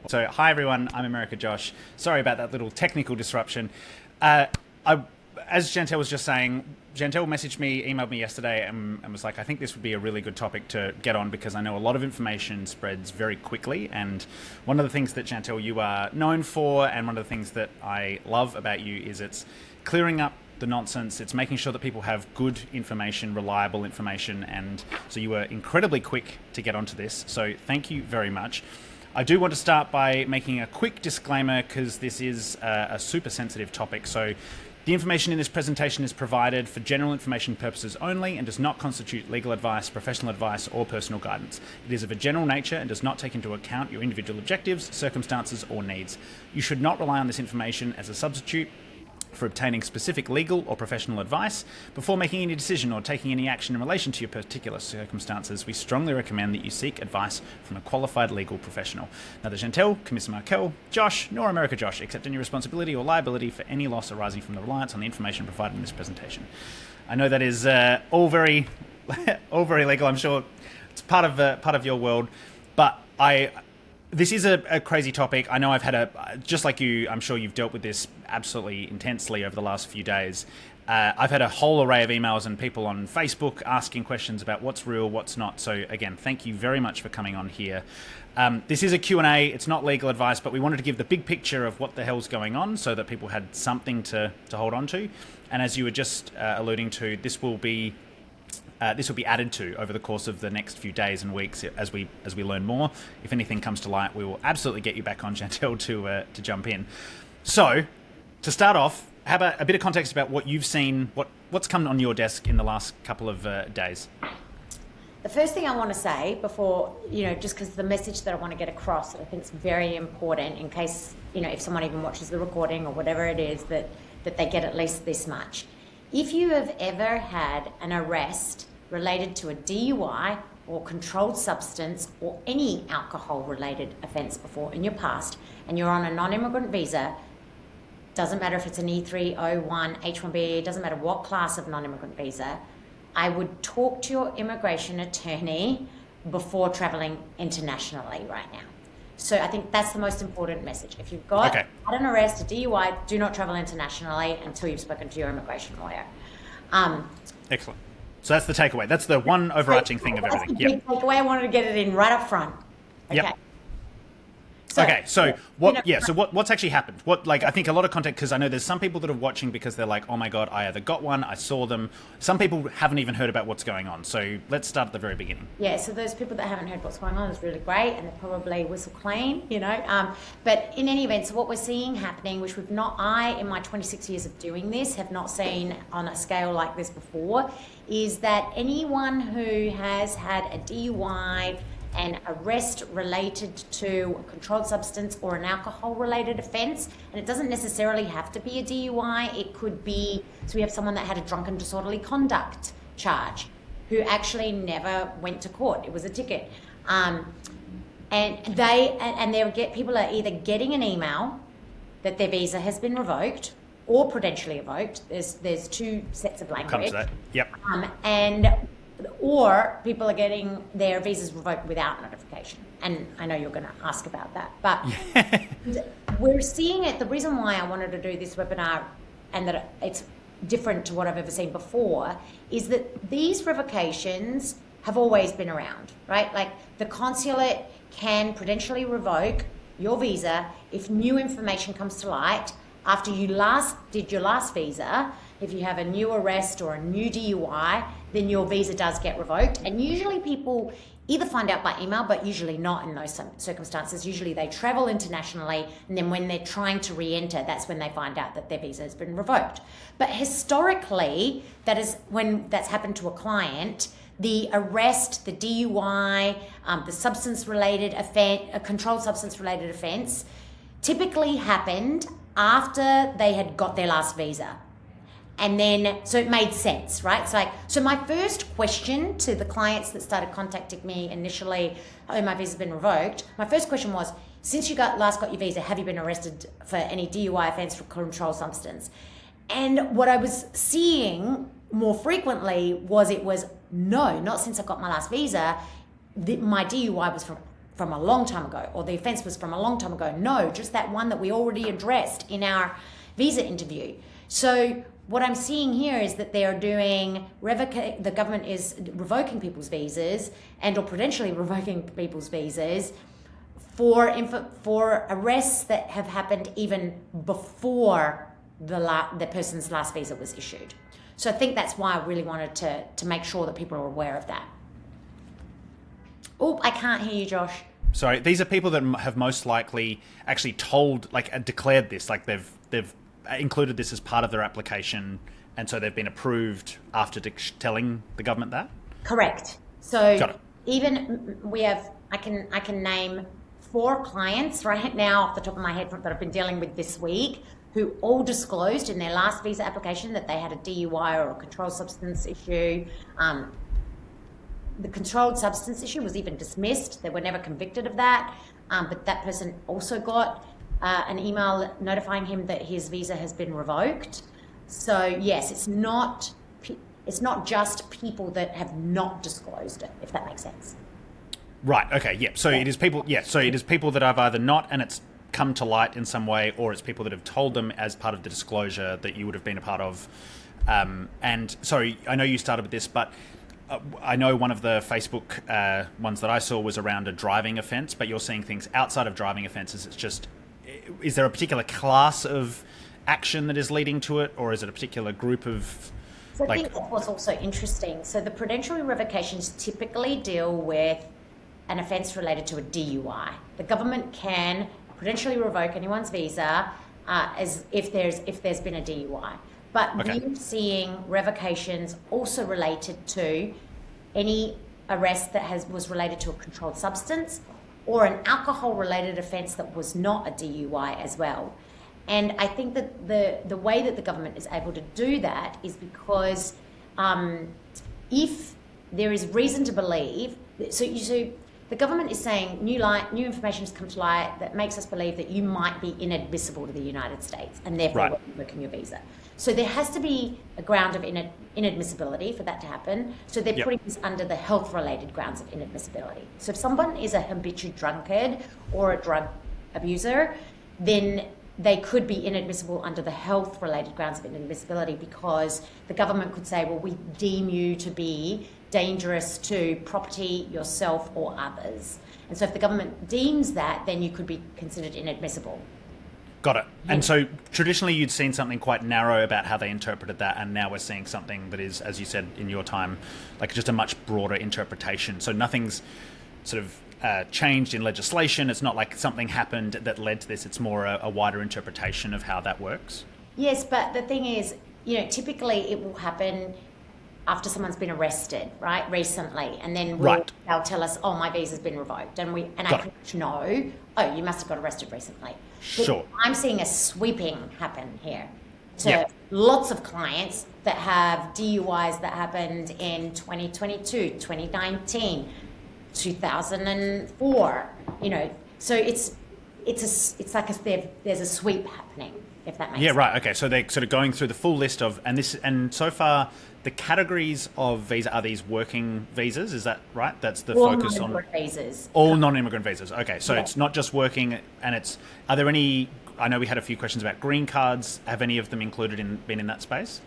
So, hi everyone, I'm America Josh. Sorry about that little technical disruption. As Zjantelle was just saying, Zjantelle emailed me yesterday and was like, I think this would be a really good topic to get on because I know a lot of information spreads very quickly. And one of the things that, Zjantelle, you are known for, and one of the things that I love about you is it's clearing up the nonsense. It's making sure that people have good information, reliable information. And so you were incredibly quick to get onto this. So thank you very much. I do want to start by making a quick disclaimer because this is a super sensitive topic. So the information in this presentation is provided for general information purposes only and does not constitute legal advice, professional advice, or personal guidance. It is of a general nature and does not take into account your individual objectives, circumstances, or needs. You should not rely on this information as a substitute for obtaining specific legal or professional advice. Before making any decision or taking any action in relation to your particular circumstances, we strongly recommend that you seek advice from a qualified legal professional. Neither Zjantelle Cammisa Markel, Josh, nor America Josh accept any responsibility or liability for any loss arising from the reliance on the information provided in this presentation. I know that is all very legal. I'm sure it's part of your world, but this is a crazy topic. I know I've had just like you, I'm sure you've dealt with this absolutely intensely over the last few days. I've had a whole array of emails and people on Facebook asking questions about what's real, what's not. So again, thank you very much for coming on here. This is a Q&A. It's not legal advice, but we wanted to give the big picture of what the hell's going on so that people had something to hold on to. And as you were just alluding to, this will be added to over the course of the next few days and weeks as we learn more. If anything comes to light, we will absolutely get you back on, Zjantelle, to jump in. So, to start off, how about a bit of context about what you've seen, what's come on your desk in the last couple of days? The first thing I want to say before, just because the message that I want to get across that I think is very important in case, if someone even watches the recording or whatever it is, that they get at least this much. If you have ever had an arrest related to a DUI or controlled substance or any alcohol-related offence before in your past, and you're on a non-immigrant visa, doesn't matter if it's an E-3, O1, H1B, doesn't matter what class of non-immigrant visa, I would talk to your immigration attorney before travelling internationally right now. So I think that's the most important message. If you've got had an arrest, a DUI, do not travel internationally until you've spoken to your immigration lawyer. Excellent. So that's the takeaway. That's the one overarching thing of everything. That's the big takeaway. I wanted to get it in right up front. Okay. Yep. So what's actually happened? I think a lot of context, because I know there's some people that are watching because they're like, oh my God, I either got one, I saw them. Some people haven't even heard about what's going on. So let's start at the very beginning. Yeah, so those people that haven't heard what's going on is really great and they're probably whistle clean, But in any event, so what we're seeing happening, which in my 26 years of doing this, have not seen on a scale like this before, is that anyone who has had a DUI, an arrest related to a controlled substance or an alcohol-related offence, and it doesn't necessarily have to be a DUI. It could be, so we have someone that had a drunken disorderly conduct charge who actually never went to court. It was a ticket. People are either getting an email that their visa has been revoked or prudentially revoked. There's two sets of language. Comes to that. Yep. Or people are getting their visas revoked without notification. And I know you're going to ask about that. But we're seeing it. The reason why I wanted to do this webinar and that it's different to what I've ever seen before is that these revocations have always been around, right? Like the consulate can prudentially revoke your visa if new information comes to light after you last did your last visa. If you have a new arrest or a new DUI, then your visa does get revoked. And usually people either find out by email, but usually not in those circumstances. Usually they travel internationally, and then when they're trying to re-enter, that's when they find out that their visa has been revoked. But historically, that is when that's happened to a client, the arrest, the DUI, the substance-related offense, a controlled substance-related offense, typically happened after they had got their last visa. And then, so it made sense, right? So my first question to the clients that started contacting me initially, oh, my visa's been revoked. My first question was, since you last got your visa, have you been arrested for any DUI offense for controlled substance? And what I was seeing more frequently was no, not since I got my last visa. My DUI was from a long time ago, or the offence was from a long time ago. No, just that one that we already addressed in our visa interview. So what I'm seeing here is that they are doing the government is revoking people's visas and or prudentially revoking people's visas for arrests that have happened even before the person's last visa was issued. So I think that's why I really wanted to make sure that people are aware of that. Oh, I can't hear you, Josh. Sorry, these are people that have most likely actually declared this, like they've included this as part of their application, and so they've been approved after telling the government that? Correct. So got it. Even I can name 4 clients right now off the top of my head that I've been dealing with this week who all disclosed in their last visa application that they had a DUI or a controlled substance issue. The controlled substance issue was even dismissed. They were never convicted of that. But that person also got an email notifying him that his visa has been revoked. So yes, it's not just people that have not disclosed it, if that makes sense. Right. Okay. Yeah. So it is people. Yeah. So it is people that have either not, and it's come to light in some way, or it's people that have told them as part of the disclosure that you would have been a part of. And sorry, I know you started with this, but I know one of the Facebook ones that I saw was around a driving offence, but you're seeing things outside of driving offences. It's just, is there a particular class of action that is leading to it, or is it a particular group of... So I think that was also interesting. So the Prudential revocations typically deal with an offence related to a DUI. The government can prudentially revoke anyone's visa as if there's been a DUI. But we're seeing revocations also related to any arrest that was related to a controlled substance or an alcohol-related offence that was not a DUI as well. And I think that the way that the government is able to do that is because if there is reason to believe, so the government is saying new information has come to light that makes us believe that you might be inadmissible to the United States and therefore we're revoking your visa. So there has to be a ground of inadmissibility for that to happen. So they're putting this under the health-related grounds of inadmissibility. So if someone is a habitual drunkard or a drug abuser, then they could be inadmissible under the health-related grounds of inadmissibility because the government could say, well, we deem you to be dangerous to property, yourself, or others. And so if the government deems that, then you could be considered inadmissible. Got it. And so traditionally you'd seen something quite narrow about how they interpreted that, and now we're seeing something that is, as you said in your time, like just a much broader interpretation. So nothing's sort of changed in legislation. It's not like something happened that led to this. It's more a wider interpretation of how that works. Yes, but the thing is, typically it will happen after someone's been arrested, right, recently, and then they'll tell us, oh, my visa's been revoked, and I can know, oh, you must have got arrested recently. Sure. But I'm seeing a sweeping happen here to lots of clients that have DUIs that happened in 2022, 2019, 2004. So it's like there's a sweep happening, if that makes sense. Yeah, right. Okay, so they're sort of going through the full list of, and so far the categories of visa are these working visas. Is that right? That's the focus on visas. All non-immigrant visas. Okay, so it's not just working, and are there any? I know we had a few questions about green cards. Have any of them been in that space?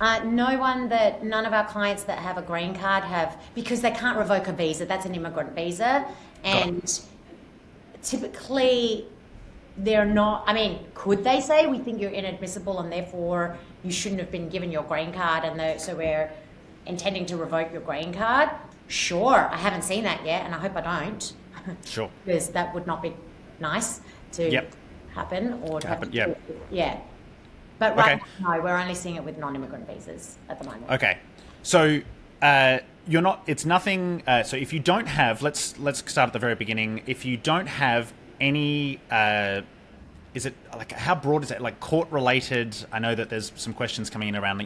None of our clients that have a green card have, because they can't revoke a visa. That's an immigrant visa, and typically they're not. I mean, could they say we think you're inadmissible and therefore you shouldn't have been given your green card, and so we're intending to revoke your green card? Sure, I haven't seen that yet, and I hope I don't. Sure, because that would not be nice to happen or to happen. Yeah. But right now, no, we're only seeing it with non-immigrant visas at the moment. Okay, so you're not. It's nothing. So if you don't have, let's start at the very beginning. If you don't have any, is it like, how broad is it? Like court related? I know that there's some questions coming in around,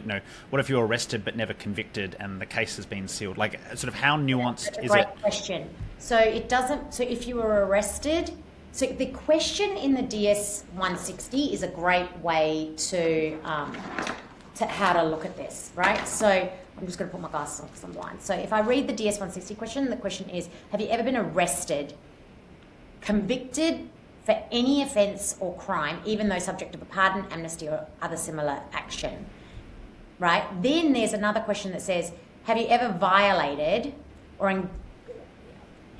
what if you're arrested but never convicted and the case has been sealed? Like, sort of how nuanced is it? Great question. So it doesn't. So if you were arrested. So the question in the DS 160 is a great way to how to look at this, right? So I'm just going to put my glasses on because I'm blind. So if I read the DS 160 question, the question is, have you ever been arrested convicted for any offence or crime, even though subject of a pardon, amnesty, or other similar action, right? Then there's another question that says, have you ever violated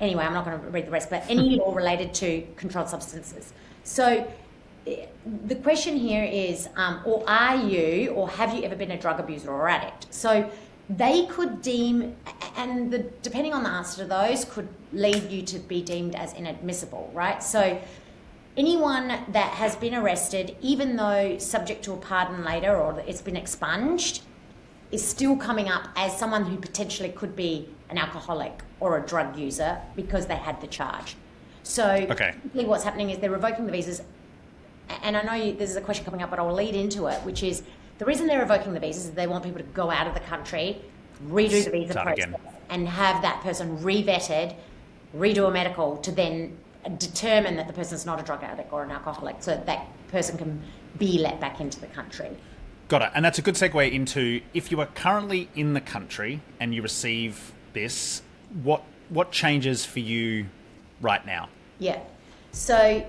anyway, I'm not going to read the rest, but any law related to controlled substances. So the question here is, or are you, or have you ever been a drug abuser or addict? So they could deem, and depending on the answer to those, could lead you to be deemed as inadmissible, right? So anyone that has been arrested, even though subject to a pardon later or it's been expunged, is still coming up as someone who potentially could be an alcoholic or a drug user because they had the charge. So basically what's happening is they're revoking the visas. And I know there's a question coming up, but I'll lead into it, which is the reason they're revoking the visas is they want people to go out of the country, redo the visa process, and have that person revetted, redo a medical to then determine that the person's not a drug addict or an alcoholic, so that person can be let back into the country. Got it. And that's a good segue into, if you are currently in the country and you receive this, what changes for you right now? Yeah. So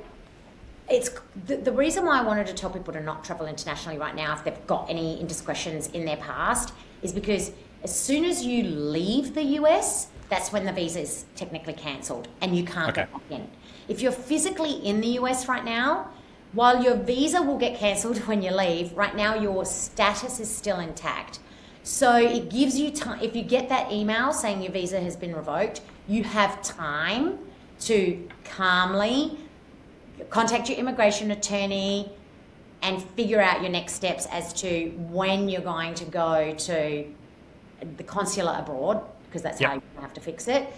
it's the reason why I wanted to tell people to not travel internationally right now if they've got any indiscretions in their past is because as soon as you leave the US, that's when the visa is technically cancelled and you can't get back in. If you're physically in the US right now, while your visa will get cancelled when you leave, right now your status is still intact. So it gives you time. If you get that email saying your visa has been revoked, you have time to calmly contact your immigration attorney and figure out your next steps as to when you're going to go to the consulate abroad, because that's how you have to fix it,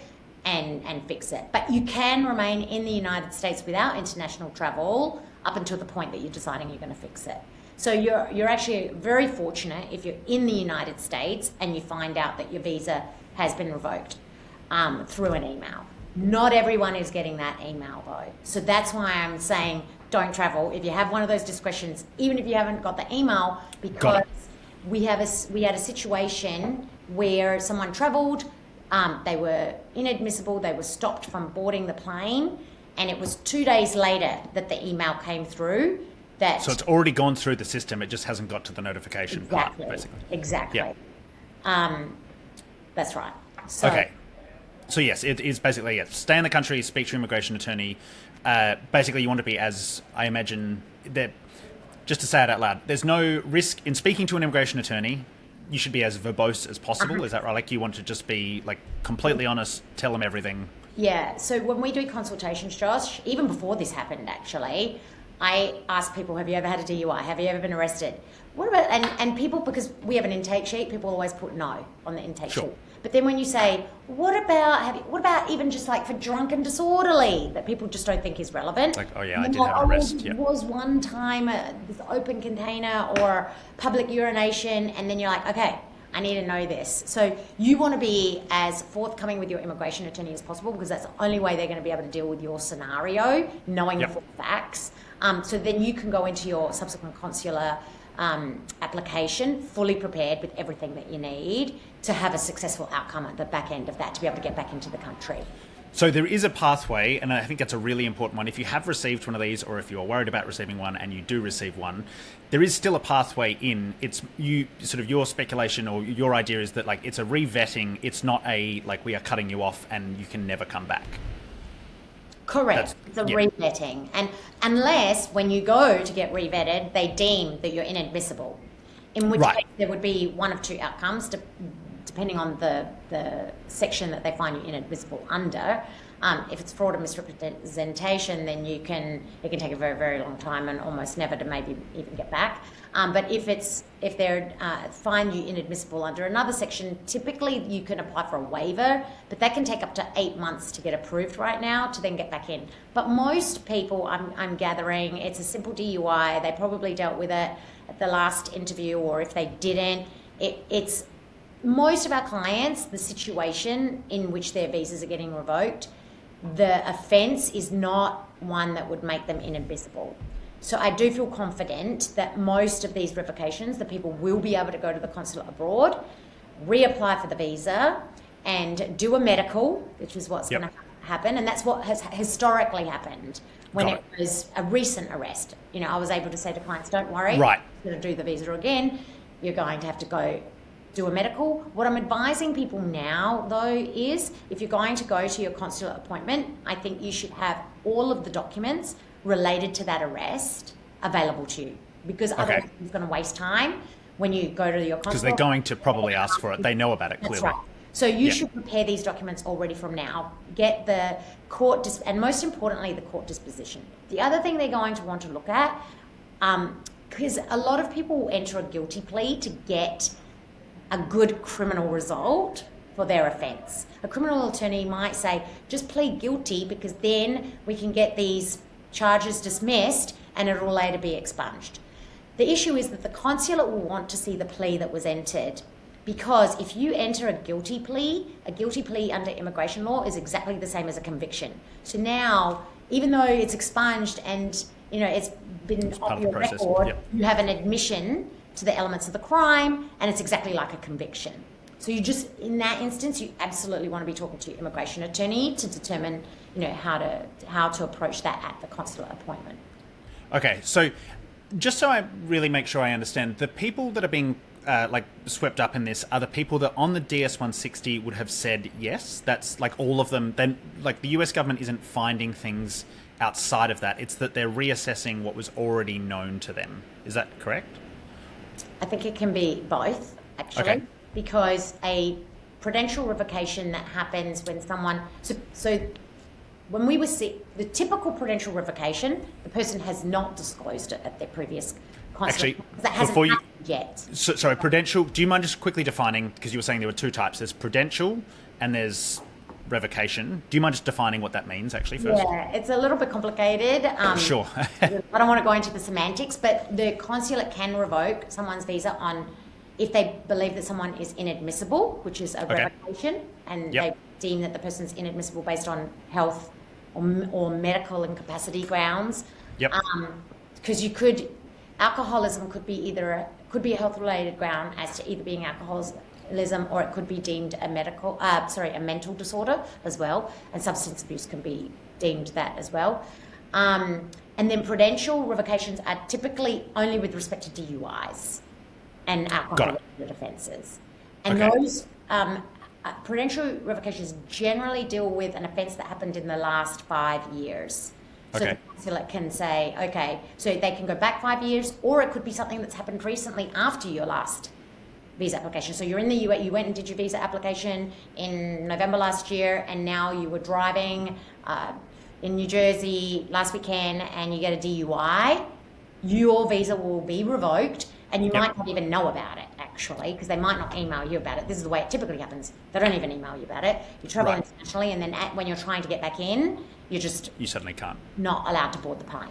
and fix it. But you can remain in the United States without international travel up until the point that you're deciding you're going to fix it. So you're actually very fortunate if you're in the United States and you find out that your visa has been revoked through an email. Not everyone is getting that email though. So that's why I'm saying don't travel if you have one of those discretions, even if you haven't got the email, because we had a situation where someone travelled, they were inadmissible, they were stopped from boarding the plane, and it was 2 days later that the email came through. So it's already gone through the system, it just hasn't got to the notification part, basically. Exactly. Yeah. That's right. So yes, it is basically, stay in the country, speak to your immigration attorney. Basically, you want to be, as I imagine, that, just to say it out loud, there's no risk in speaking to an immigration attorney. You should be as verbose as possible. Is that right? Like, you want to just be like completely honest, tell them everything. Yeah. So when we do consultations, Josh, even before this happened, actually, I ask people, have you ever had a DUI? Have you ever been arrested? What about, and people, because we have an intake sheet, people always put no on the intake sheet. But then when you say, what about even just like for drunk and disorderly, that people just don't think is relevant? Like, I did have an arrest. It was one time this open container or public urination, and then you're like, okay, I need to know this. So you want to be as forthcoming with your immigration attorney as possible, because that's the only way they're going to be able to deal with your scenario, knowing the full facts. So then you can go into your subsequent consular application fully prepared with everything that you need to have a successful outcome at the back end of that, to be able to get back into the country. So there is a pathway, and I think that's a really important one. If you have received one of these, or if you're worried about receiving one and you do receive one, there is still a pathway in. It's you sort of your speculation or your idea is that like it's a revetting. It's not a like we are cutting you off and you can never come back. Correct. It's a revetting. And unless when you go to get revetted, they deem that you're inadmissible, in which case there would be one of two outcomes, depending on the section that they find you inadmissible under. If it's fraud and misrepresentation, then it can take a very, very long time and almost never to maybe even get back. But if they find you inadmissible under another section, typically you can apply for a waiver, but that can take up to 8 months to get approved right now to then get back in. But most people, I'm gathering, it's a simple DUI. They probably dealt with it at the last interview, or if they didn't, it's most of our clients, the situation in which their visas are getting revoked, the offence is not one that would make them inadmissible. So I do feel confident that most of these revocations, the people will be able to go to the consulate abroad, reapply for the visa, and do a medical, which is what's going to happen, and that's what has historically happened when it was a recent arrest. You know, I was able to say to clients, don't worry, right, you're going to do the visa again, you're going to have to go do a medical. What I'm advising people now, though, is if you're going to go to your consulate appointment, I think you should have all of the documents related to that arrest available to you, because otherwise it's going to waste time when you go to your consulate. Because they're going to probably ask for it. They know about it clearly. That's right. So you should prepare these documents already from now. Get the court, and most importantly, the court disposition. The other thing they're going to want to look at, because a lot of people will enter a guilty plea to get a good criminal result for their offence. A criminal attorney might say, just plead guilty because then we can get these charges dismissed and it will later be expunged. The issue is that the consulate will want to see the plea that was entered, because if you enter a guilty plea under immigration law is exactly the same as a conviction. So now, even though it's expunged and it's been off your record, you have an admission to the elements of the crime, and it's exactly like a conviction. So you just, in that instance, you absolutely want to be talking to your immigration attorney to determine, how to approach that at the consulate appointment. Okay, so just so I really make sure I understand, the people that are being swept up in this are the people that on the DS-160 would have said yes. That's like all of them. Then, like, the US government isn't finding things outside of that. It's that they're reassessing what was already known to them. Is that correct? I think it can be both, actually, because a prudential revocation that happens when someone... So when we were the typical prudential revocation, the person has not disclosed it at their previous consulate. Actually, that hasn't happened yet. Sorry, prudential, do you mind just quickly defining, because you were saying there were two types. There's prudential and there's revocation. Do you mind just defining what that means, actually, first? Yeah, it's a little bit complicated. Sure. I don't want to go into the semantics, but the consulate can revoke someone's visa if they believe that someone is inadmissible, which is a revocation, and they deem that the person's inadmissible based on health or medical incapacity grounds. Because alcoholism could be a health-related ground as to either being alcoholism, or it could be deemed a mental disorder as well, and substance abuse can be deemed that as well. And then prudential revocations are typically only with respect to DUIs and alcohol-related offences. And those prudential revocations generally deal with an offence that happened in the last 5 years. So the consulate can say, so they can go back 5 years, or it could be something that's happened recently after your last visa application. So you're in the US, you went and did your visa application in November last year, and now you were driving in New Jersey last weekend and you get a DUI, your visa will be revoked, and you might not even know about it, actually, because they might not email you about it. This is the way it typically happens. They don't even email you about it. You travel internationally, and then when you're trying to get back in, you suddenly can't. Not allowed to board the plane.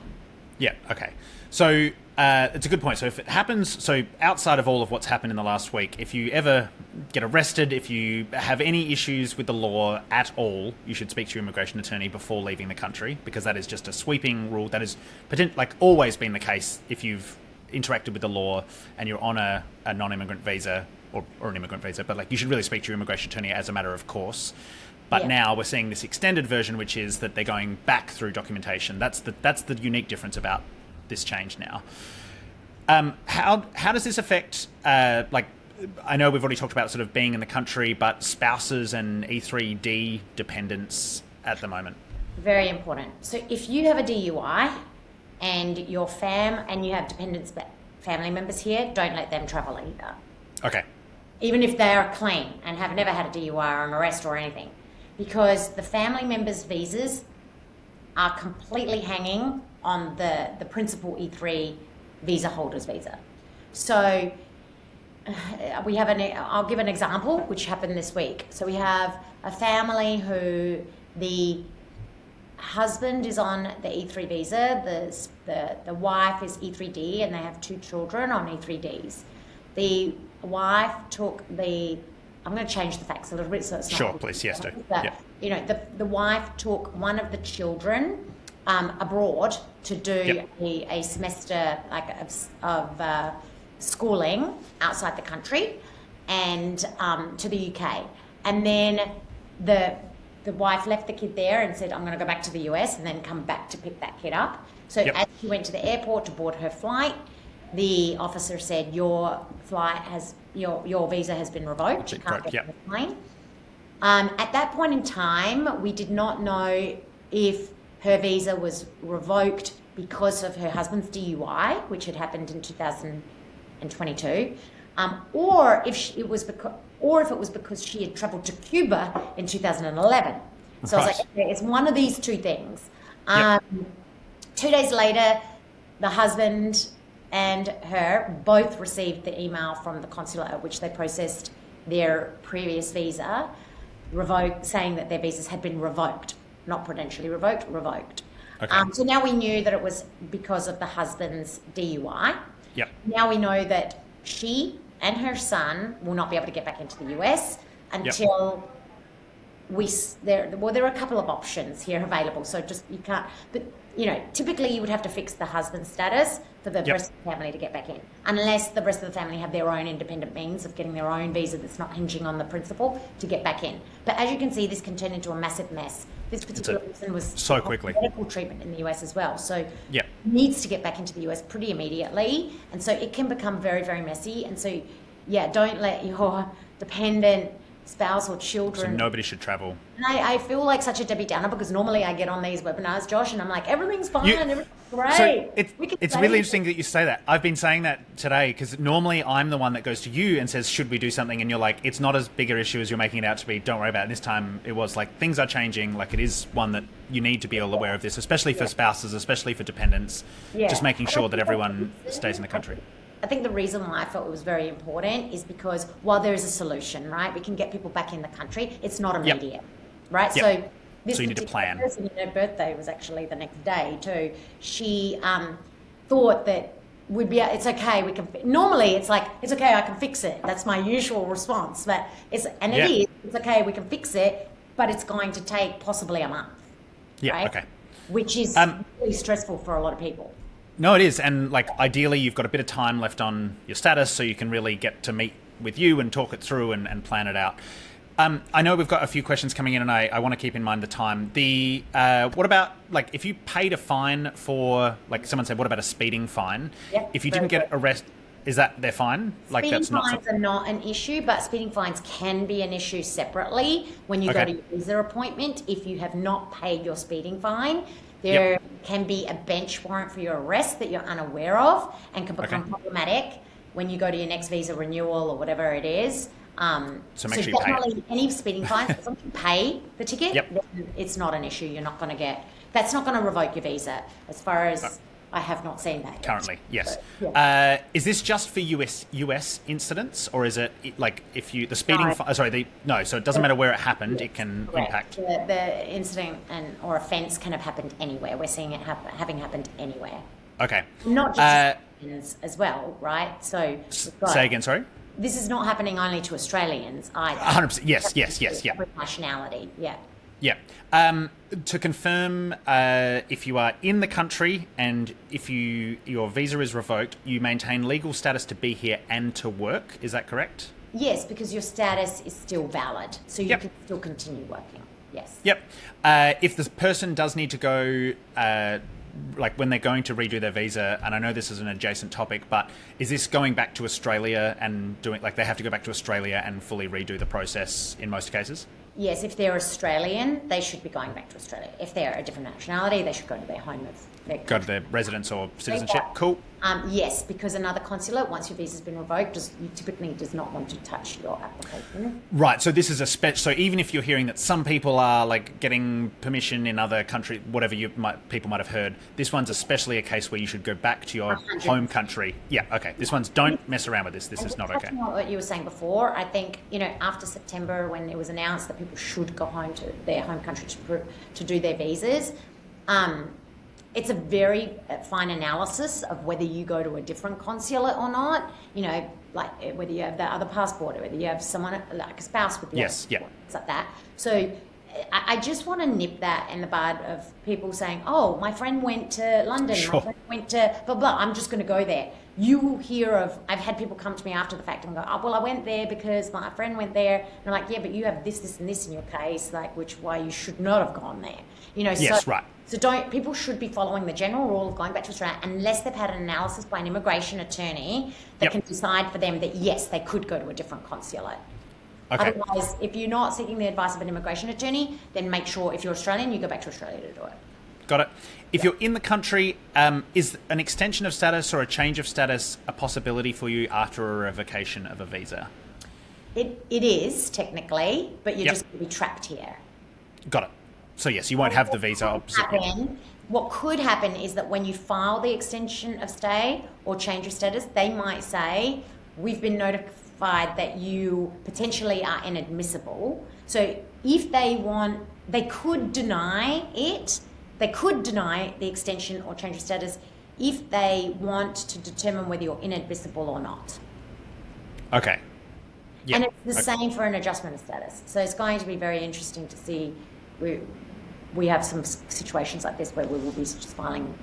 Yeah, okay. So it's a good point. So if it happens, outside of all of what's happened in the last week, if you ever get arrested, if you have any issues with the law at all, you should speak to your immigration attorney before leaving the country, because that is just a sweeping rule. That is always been the case if you've interacted with the law and you're on a non-immigrant visa or an immigrant visa, but you should really speak to your immigration attorney as a matter of course. But now we're seeing this extended version, which is that they're going back through documentation. That's the unique difference about this change now. How does this affect, I know we've already talked about sort of being in the country, but spouses and E3D dependents at the moment? Very important. So if you have a DUI and you have dependents, family members here, don't let them travel either. Okay. Even if they are clean and have never had a DUI or an arrest or anything, because the family members' visas are completely hanging on the principal E3 visa holder's visa. So I'll give an example which happened this week. So we have a family who the husband is on the E3 visa, the wife is E3D, and they have 2 children on E3Ds. The wife took I'm going to change the facts a little bit so it's not... Sure, please, yes, do. But, the wife took one of the children abroad to do a semester of schooling outside the country and to the UK. And then the wife left the kid there and said, I'm going to go back to the US and then come back to pick that kid up. So as she went to the airport to board her flight, the officer said, your visa has been revoked. You can't get on the plane. At that point in time, we did not know if her visa was revoked because of her husband's DUI, which had happened in 2022, or if it was because she had travelled to Cuba in 2011. So I was like, okay, it's one of these two things. 2 days later, the husband and her both received the email from the consulate at which they processed their previous visa, saying that their visas had been revoked, not prudentially revoked, revoked. Okay. So now we knew that it was because of the husband's DUI. Yep. Now we know that she and her son will not be able to get back into the US until there are a couple of options here available. So just you can't, but typically you would have to fix the husband's status for the rest of the family to get back in, unless the rest of the family have their own independent means of getting their own visa that's not hinging on the principal to get back in. But as you can see, this can turn into a massive mess. This particular person was so quickly medical treatment in the US as well, so needs to get back into the US pretty immediately, and so it can become very, very messy. And so don't let your dependent spouse or children. So nobody should travel. And I feel like such a Debbie Downer because normally I get on these webinars, Josh, and I'm like, everything's fine, everything's great. So it's really interesting that you say that. I've been saying that today because normally I'm the one that goes to you and says, should we do something? And you're like, it's not as big an issue as you're making it out to be. Don't worry about it. And this time it was like, things are changing. Like it is one that you need to be all aware of this, especially for spouses, especially for dependents, just making sure that everyone stays in the country. I think the reason why I felt it was very important is because while there is a solution, right, we can get people back in the country, it's not immediate, right? Yep. So you need to plan. Person, her birthday was actually the next day too. She thought that it's okay, we can, normally it's like, it's okay, I can fix it. That's my usual response, but it's okay, we can fix it, but it's going to take possibly a month, right? Okay. Which is really stressful for a lot of people. No, it is. And like ideally you've got a bit of time left on your status so you can really get to meet with you and talk it through and plan it out. I know we've got a few questions coming in and I want to keep in mind the time. What about like if you paid a fine for, like someone said, what about a speeding fine? Yep, if you didn't get arrested, is that they're fine? Like speeding that's not fines are not an issue, but speeding fines can be an issue separately when you go to your visa appointment. If you have not paid your speeding fine, there can be a bench warrant for your arrest that you're unaware of and can become problematic when you go to your next visa renewal or whatever it is. So make sure you pay it. Any speeding fines, as long as you pay the ticket, then it's not an issue. You're not going to that's not going to revoke your visa as far as I have not seen that yet. Currently, yes. But, is this just for US incidents, or is it like if you the speeding? So it doesn't matter where it happened; it can impact. The incident or offence can have happened anywhere. We're seeing it having happened anywhere. Okay. Not just as well, right? So say again. Sorry. This is not happening only to Australians either. 100%. Yes. Nationality. Yeah. Yeah. To confirm, if you are in the country and if your visa is revoked, you maintain legal status to be here and to work. Is that correct? Yes, because your status is still valid, so you can still continue working. Yes. Yep. If the person does need to go, like when they're going to redo their visa, and I know this is an adjacent topic, but is this going back to Australia and doing, like they have to go back to Australia and fully redo the process in most cases? Yes, if they're Australian, they should be going back to Australia. If they're a different nationality, they should go to their home of their country. Go to their residence or citizenship. Cool. Yes, because another consulate, once your visa's been revoked, typically does not want to touch your application. Right. So this is so even if you're hearing that some people are like getting permission in other countries, whatever people might have heard, this one's especially a case where you should go back to your 100%. Home country. Yeah. Okay. This one's don't mess around with this. This is not okay. What you were saying before, I think after September when it was announced that people should go home to their home country to do their visas. It's a very fine analysis of whether you go to a different consulate or not, like whether you have that other passport or whether you have someone like a spouse with the other passport, things like that. So I just want to nip that in the bud of people saying, oh, my friend went to London, Sure. my friend went to blah, blah, I'm just going to go there. You will hear of, I've had people come to me after the fact and go, oh, well, I went there because my friend went there. And I'm like, yeah, but you have this, this, and this in your case, like, which why you should not have gone there. You know, Yes, right. So people should be following the general rule of going back to Australia unless they've had an analysis by an immigration attorney that can decide for them that, yes, they could go to a different consulate. Okay. Otherwise, if you're not seeking the advice of an immigration attorney, then make sure if you're Australian, you go back to Australia to do it. Got it. If you're in the country, is an extension of status or a change of status a possibility for you after a revocation of a visa? It is, technically, but you're just going to be trapped here. Got it. So yes, you won't have the visa. What could happen is that when you file the extension of stay or change of status, they might say, we've been notified that you potentially are inadmissible. So if they want, they could deny it. They could deny the extension or change of status if they want to determine whether you're inadmissible or not. Okay. Yeah. And it's the same for an adjustment of status. So it's going to be very interesting to see. We have some situations like this where we will be just filing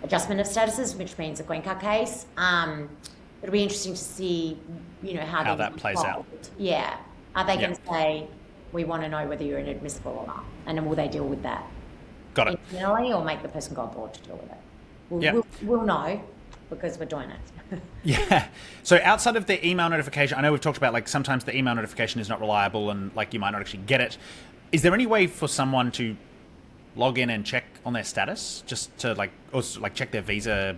adjustment of statuses, which means a green card case. It'll be interesting to see, how that plays out. Yeah. Are they going to say, we want to know whether you're inadmissible or not? And then will they deal with that Got it. internally or make the person go abroad to deal with it? We'll know because we're doing it. Yeah. So outside of the email notification, I know we've talked about like sometimes the email notification is not reliable and like you might not actually get it. Is there any way for someone to log in and check on their status, just to check their visa,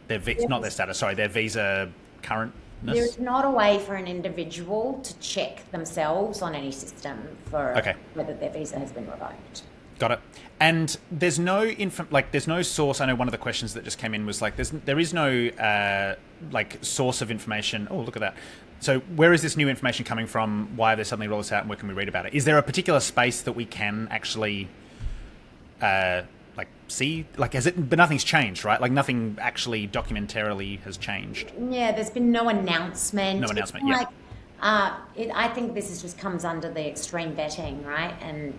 their visa currentness? There's not a way for an individual to check themselves on any system for whether their visa has been revoked. Got it. And there's no there's no source. I know one of the questions that just came in was there is no source of information. Oh, look at that. So where is this new information coming from? Why have they suddenly rolled this out and where can we read about it? Is there a particular space that we can actually see? But nothing's changed, right? Like nothing actually documentarily has changed. Yeah, there's been no announcement. No announcement, yeah. I think this just comes under the extreme vetting, right? And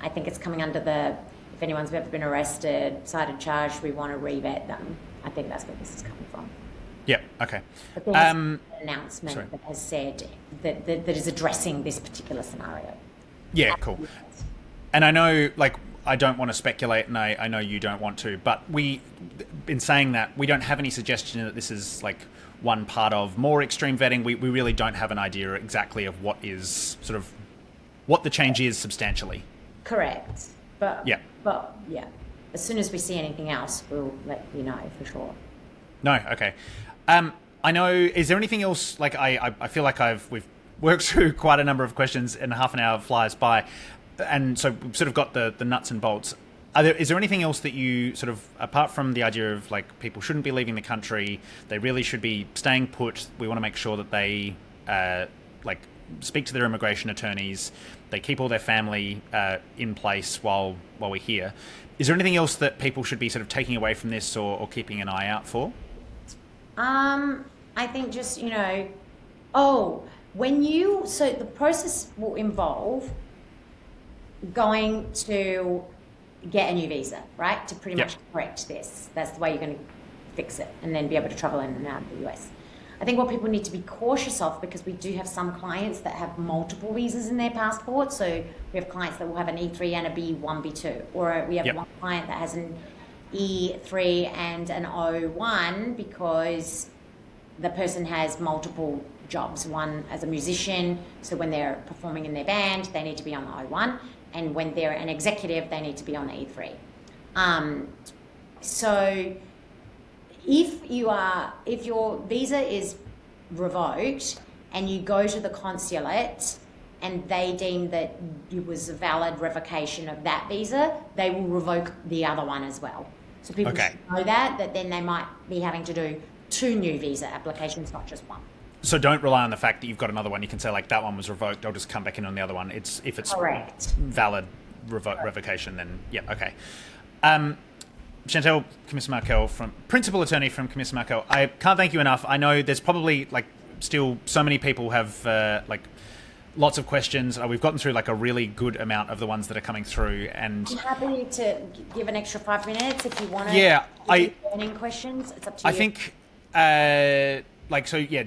I think it's coming under if anyone's ever been arrested, cited, charged, we want to revet them. I think that's where this is coming from. Yeah, okay. But there's an announcement that has said that is addressing this particular scenario. Yeah, cool. And I know, I don't want to speculate, and I know you don't want to, but in saying that, we don't have any suggestion that this is, one part of more extreme vetting. We really don't have an idea exactly of what the change is substantially. Correct. But as soon as we see anything else, we'll let you know for sure. No, okay. I know, is there anything else, I feel like we've worked through quite a number of questions and half an hour flies by, and so we've sort of got the nuts and bolts. Is there anything else that you apart from the idea of people shouldn't be leaving the country, they really should be staying put, we want to make sure that they speak to their immigration attorneys, they keep all their family in place while we're here. Is there anything else that people should be taking away from this or keeping an eye out for? I think just, so the process will involve going to get a new visa, right? To pretty much correct this. That's the way you're going to fix it and then be able to travel in and out of the US. I think what people need to be cautious of, because we do have some clients that have multiple visas in their passport. So we have clients that will have an E-3 and a B1, B2, or we have one client that has an E-3 and an O1 because the person has multiple jobs. One as a musician, so when they're performing in their band, they need to be on the O1, and when they're an executive, they need to be on the E3. So if your visa is revoked and you go to the consulate and they deem that it was a valid revocation of that visa, they will revoke the other one as well. So people should know that then they might be having to do 2 new visa applications, not just one. So don't rely on the fact that you've got another one. You can say that one was revoked, I'll just come back in on the other one. If it's correct, valid revocation, then okay. Zjantelle Cammisa Markel, principal attorney from Cammisa Markel. I can't thank you enough. I know there's probably still so many people have lots of questions. We've gotten through like a really good amount of the ones that are coming through, and I'm happy to give an extra 5 minutes if you want to. Yeah, burning questions. It's up to you. I think,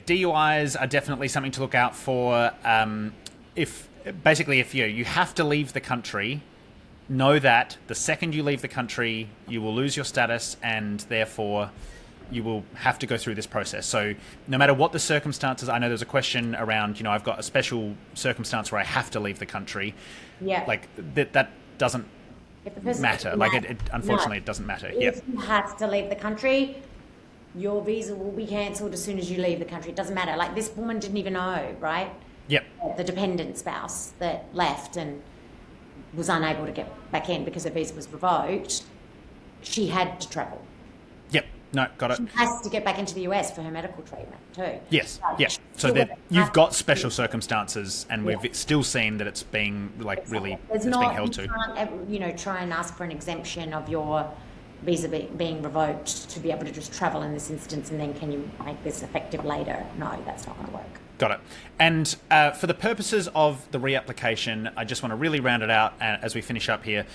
DUIs are definitely something to look out for. If you have to leave the country, know that the second you leave the country, you will lose your status, and therefore you will have to go through this process. So no matter what the circumstances, I know there's a question around, I've got a special circumstance where I have to leave the country. Yeah. Like that doesn't matter. Like unfortunately, it doesn't matter. If you have to leave the country, your visa will be cancelled as soon as you leave the country. It doesn't matter. Like this woman didn't even know, right? Yep. The dependent spouse that left and was unable to get back in because her visa was revoked, she had to travel. Yep. No, got it. She has to get back into the US for her medical treatment too. Yes. So you've got special circumstances, and we've still seen that it's being being held to. You can't, try and ask for an exemption of your visa being revoked to be able to just travel in this instance, and then can you make this effective later? No, that's not going to work. Got it. And for the purposes of the reapplication, I just want to really round it out as we finish up here.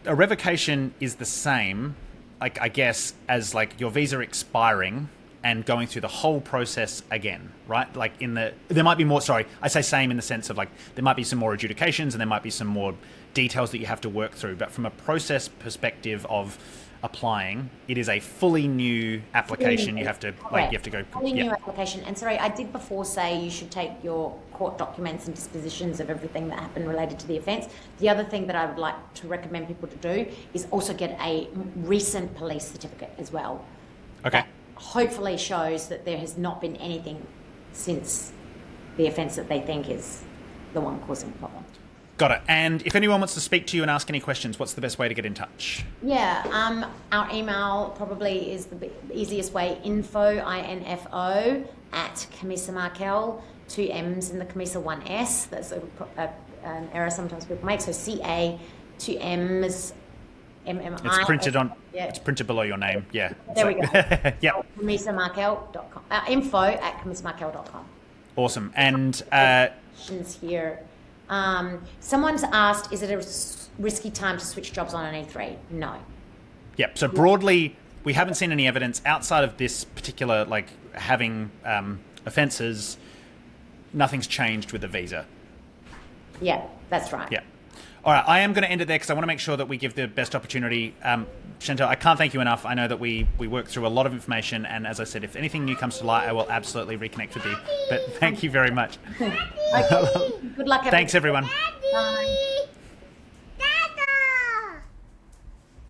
A revocation is the same, I guess, as your visa expiring and going through the whole process again, right? There might be more, I say same in the sense of there might be some more adjudications and there might be some more details that you have to work through. But from a process perspective of applying, it is a fully new application. You have to go fully new application. And sorry, I did before say you should take your court documents and dispositions of everything that happened related to the offence. The other thing that I would like to recommend people to do is also get a recent police certificate as well. Okay. That hopefully shows that there has not been anything since the offence that they think is the one causing the problem. Got it. And if anyone wants to speak to you and ask any questions, what's the best way to get in touch? Yeah, our email probably is the easiest way, info, I-N-F-O, at Cammisa Markel, 2 M's in the Cammisa, 1 S. That's an error sometimes people make. So C-A, 2 M's, M-M-I. It's printed on, It's printed below your name, yeah. There we go. Yep. CammisaMarkel.com. Info at CammisaMarkel.com. Awesome. And questions here. Someone's asked, is it a risky time to switch jobs on an E3? No. Yep. So broadly, we haven't seen any evidence outside of this particular, having offences. Nothing's changed with the visa. Yeah, that's right. Yeah. All right. I am going to end it there because I want to make sure that we give the best opportunity. Zjantelle, I can't thank you enough. I know that we worked through a lot of information, and as I said, if anything new comes to light, I will absolutely reconnect with you. But thank you very much. Okay. Good luck, everyone. Thanks, everyone. Bye.